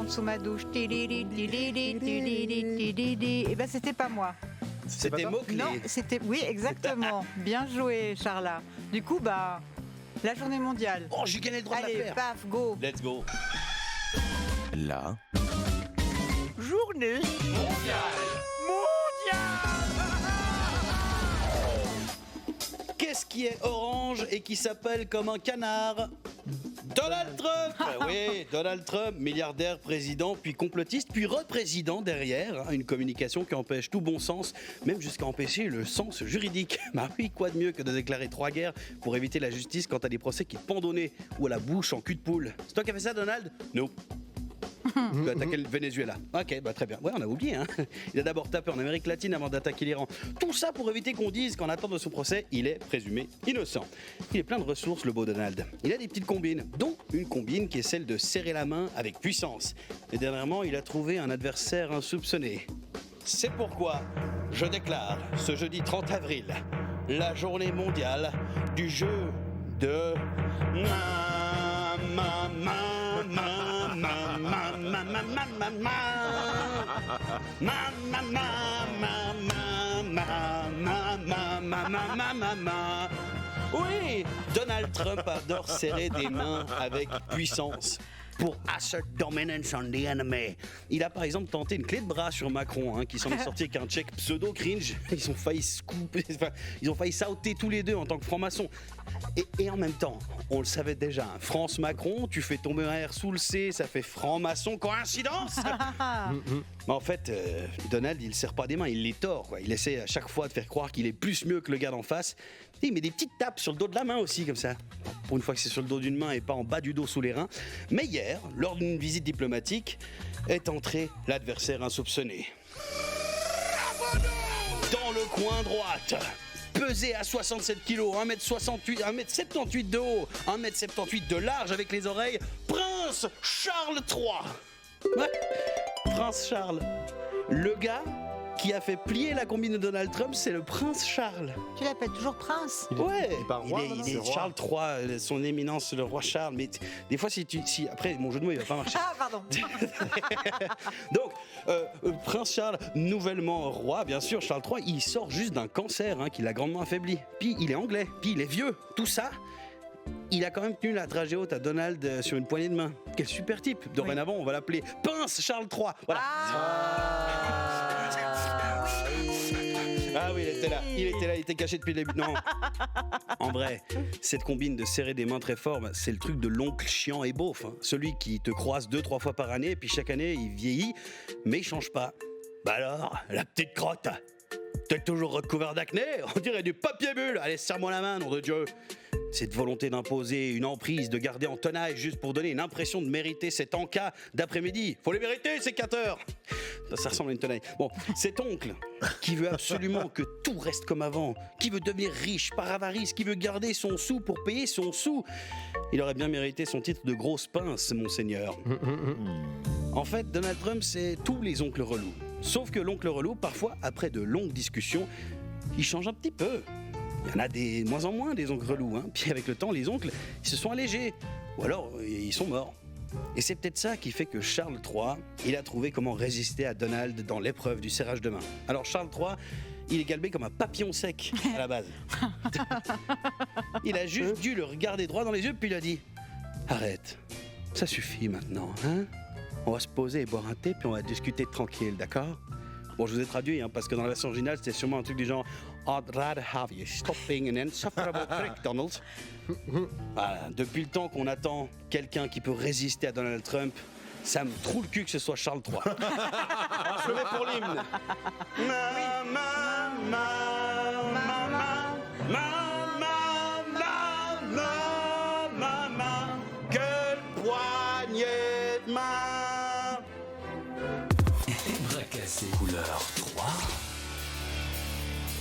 rentre sous ma douche. Et ben c'était pas moi. C'était mots-clés. Non, c'était... Oui, exactement. Bien joué, Charla. Du coup, bah, la journée mondiale. Oh, j'ai gagné le droit de la Allez, faire. paf, go. Let's go. La Journée Qu'est-ce qui est orange et qui s'appelle comme un canard? Donald Trump. Oui, Donald Trump, milliardaire, président, puis complotiste, puis représident derrière. Une communication qui empêche tout bon sens, même jusqu'à empêcher le sens juridique. Bah oui, quoi de mieux que de déclarer 3 guerres pour éviter la justice quand t'as des procès qui te pendent au nez ou à la bouche en cul de poule. C'est toi qui as fait ça, Donald? Non. Tu as attaqué le Venezuela. Ok, bah très bien. Ouais, on a oublié, hein. Il a d'abord tapé en Amérique latine avant d'attaquer l'Iran. Tout ça pour éviter qu'on dise qu'en attente de son procès, il est présumé innocent. Il est plein de ressources, le beau Donald. Il a des petites combines, dont une combine qui est celle de serrer la main avec puissance. Et dernièrement, il a trouvé un adversaire insoupçonné. C'est pourquoi je déclare ce jeudi 30 avril la journée mondiale du jeu de... Oui, Donald Trump adore serrer des mains avec puissance pour assert dominance on the enemy. Il a par exemple tenté une clé de bras sur Macron, qui s'en est sorti avec un check pseudo cringe. Ils ont failli se couper, ils ont failli sauter tous les deux en tant que franc-maçon. Et en même temps, on le savait déjà, France-Macron, tu fais tomber un R sous le C, ça fait franc-maçon, coïncidence. Mais en fait, Donald, il serre pas des mains, il les tord, quoi. Il essaie à chaque fois de faire croire qu'il est plus mieux que le gars d'en face. Et il met des petites tapes sur le dos de la main aussi, comme ça. Pour une fois que c'est sur le dos d'une main et pas en bas du dos sous les reins. Mais hier, lors d'une visite diplomatique, est entré l'adversaire insoupçonné. Dans le coin droite, pesé à 67 kg, 1m78 de haut, 1m78 de large avec les oreilles, Prince Charles III. Ouais, Prince Charles. Le gars qui a fait plier la combine de Donald Trump, c'est le Prince Charles. Tu l'appelles toujours Prince? Ouais, il est pas roi, il c'est est roi. Charles III, son éminence, le roi Charles. Mais des fois, si après, mon jeu de mots, il va pas marcher. Ah, pardon. Donc, Prince Charles, nouvellement roi, bien sûr, Charles III, il sort juste d'un cancer qui l'a grandement affaibli. Puis il est anglais, puis il est vieux. Tout ça, il a quand même tenu la dragée haute à Donald sur une poignée de main. Quel super type. Dorénavant, on va l'appeler Pince Charles III. Voilà. Ah oui, il était là, il était caché depuis le début. Non. En vrai, cette combine de serrer des mains très fort, c'est le truc de l'oncle chiant et beauf. Celui qui te croise 2-3 fois par année, et puis chaque année, il vieillit, mais il change pas. Bah alors, la petite crotte, t'es toujours recouvert d'acné? On dirait du papier bulle. Allez, serre-moi la main, nom de Dieu. Cette volonté d'imposer une emprise, de garder en tenaille juste pour donner une impression de mériter cet encas d'après-midi. Faut les mériter, ces 4 heures. Ça ressemble à une tenaille. Bon, cet oncle qui veut absolument que tout reste comme avant, qui veut devenir riche par avarice, qui veut garder son sou pour payer son sou, il aurait bien mérité son titre de grosse pince, monseigneur. En fait, Donald Trump, c'est tous les oncles relous. Sauf que l'oncle relou, parfois, après de longues discussions, il change un petit peu. Il y en a de moins en moins des oncles relous. Puis avec le temps, les oncles, ils se sont allégés. Ou alors, ils sont morts. Et c'est peut-être ça qui fait que Charles III, il a trouvé comment résister à Donald dans l'épreuve du serrage de main. Alors Charles III, il est galbé comme un papillon sec à la base. Il a juste dû le regarder droit dans les yeux, puis il a dit « Arrête, ça suffit maintenant, On va se poser et boire un thé, puis on va discuter tranquille, d'accord ?» Bon, je vous ai traduit, parce que dans la version originale, c'était sûrement un truc du genre I'd rather have you stopping an insufferable prick, Donald. Voilà, depuis le temps qu'on attend quelqu'un qui peut résister à Donald Trump, ça me trouve le cul que ce soit Charles III. Je le mets pour l'hymne. Quelle poignée de main. Bracassé. Couleur.